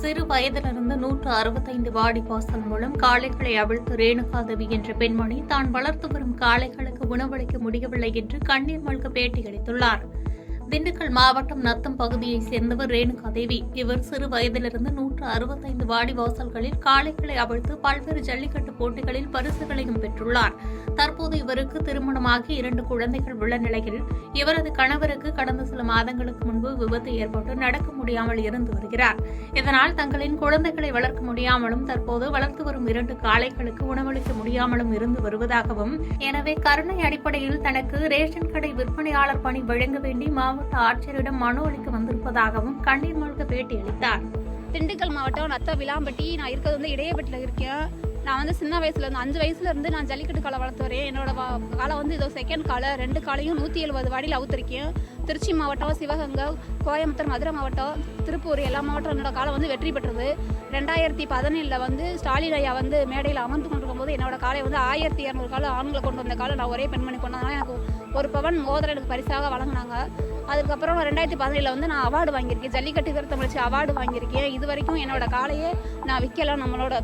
சிறு வயதிலிருந்து 165 வாடிவாசல் மூலம் காளைகளை அவிழ்த்து ரேணுகாதேவி என்ற பெண்மணி தான் வளர்த்து வரும் காளைகளுக்கு உணவளிக்க முடியவில்லை என்று கண்ணீர் மல்க பேட்டியளித்துள்ளார். திண்டுக்கல் மாவட்டம் நத்தம் பகுதியைச் சேர்ந்தவர் ரேணுகாதேவி. இவர் சிறு வயதிலிருந்து 165 வாடிவாசல்களில் காளைகளை அவிழ்த்து பல்வேறு ஜல்லிக்கட்டு போட்டிகளில் பரிசுகளையும் பெற்றுள்ளார். தற்போது இவருக்கு திருமணமாகி 2 குழந்தைகள் உள்ள நிலையில் இவரது கணவருக்கு கடந்த சில மாதங்களுக்கு முன்பு விபத்து ஏற்பட்டு நடக்க முடியாமல் இருந்து வருகிறார். இதனால் தங்களின் குழந்தைகளை வளர்க்க முடியாமலும் தற்போது வளர்த்து வரும் 2 காளைகளுக்கு உணவளிக்க முடியாமலும் இருந்து வருவதாகவும், எனவே கருணை அடிப்படையில் தனக்கு ரேஷன் கடை விற்பனையாளர் பணி வழங்க வேண்டி மாவட்ட ஆட்சியரிடம் மனு அளிக்க வந்திருப்பதாகவும் கண்ணீர் மல்க பேட்டியளித்தார். திண்டுக்கல் மாவட்டம் நத்த விளாம்பட்டி. நான் இருக்கிறது இடையப்பட்டில் இருக்கேன். நான் சின்ன வயசுல இருந்து 5 வயசுல இருந்து நான் ஜல்லிக்கட்டு காலை வளர்த்து வரேன். என்னோட காலை இதோ செகண்ட் காலை 2 காலையும் 170 வாடியில் அவுத்திருக்கேன். திருச்சி மாவட்டம், சிவகங்கை, கோயம்புத்தூர், மதுரை மாவட்டம், திருப்பூர் எல்லா மாவட்டம் என்னோட காலை வெற்றி பெற்றது. 2017 ஸ்டாலின் ஐயா மேடையில் அமர்ந்து கொண்டிருக்கும் போது என்னோட காலை 1200 காலை ஆண்களை கொண்டு வந்த காலை நான் ஒரே பெண்மணி கொண்டதுனால எனக்கு 1 பவன் மோதிரம் எனக்கு பரிசாக வழங்கினாங்க. அதுக்கப்புறம் 2017 நான் அவார்டு வாங்கியிருக்கேன். ஜல்லிக்கட்டு வீர தமிழ்ச்சி அவார்டு வாங்கியிருக்கேன். இது வரைக்கும் என்னோட காலையே நான் விற்கல. நம்மளோட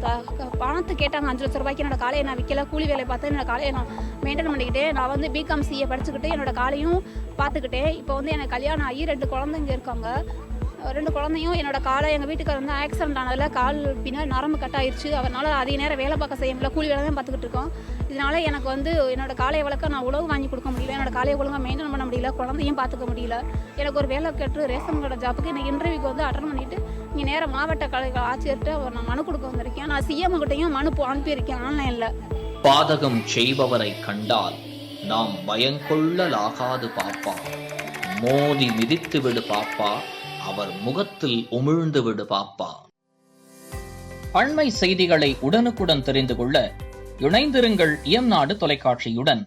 பணத்து கேட்டாங்க 5 லட்சம் ரூபாய்க்கு. என்னோட காலையை நான் விற்கல. கூலி வேலை பார்த்து என்னோட காலையை நான் மெயின்டைன் பண்ணிக்கிட்டேன். நான் BCom CA படிச்சுக்கிட்டு என்னோட காலையும் பார்த்துக்கிட்டேன். இப்போ எனக்கு கல்யாணம் ஆகி 2 குழந்தைங்க இருக்காங்க. 2 குழந்தையும் என்னோட காலை எங்கள் வீட்டுக்கார ஆக்சிடென்ட் ஆனதில் கால் பின்னாடி நரம்பு கட் ஆயிடுச்சு. அதனால் அதிக நேரம் வேலை பார்க்க செய்ய முடியல. கூலி வேலை தான் பார்த்துக்கிட்டு இருக்கோம். இதனால எனக்கு என்னோட காலையை வளர்க்க நான் உணவு வாங்கி கொடுக்க முடியல. என்னோட காலையை ஒழுங்காக மெயின்டைன் பண்ண முடியல. குழந்தையும் பார்த்துக்க முடியல. எனக்கு ஒரு வேலை கேட்டு ரேஷன் கடை ஜாப்புக்கு இன்னைக்கு இன்டர்வியூக்கு அட்டன் பண்ணிட்டு இங்கே நேரம் மாவட்ட கலை ஆட்சியர்கிட்ட நான் மனு கொடுக்க வந்திருக்கேன். நான் CM கிட்டையும் மனு அனுப்பியிருக்கேன் ஆன்லைனில். பாதகம் செய்பவரை கண்டால் நாம் பயங்கொள்ளலாகாது பாப்பா, மோதி மிதித்து விடு பாப்பா, அவர் முகத்தில் உமிழ்ந்து விடு பாப்பா. அண்மை செய்திகளை உடனுக்குடன் தெரிந்து கொள்ள இணைந்திருங்கள் இயம்நாடு தொலைக்காட்சியுடன்.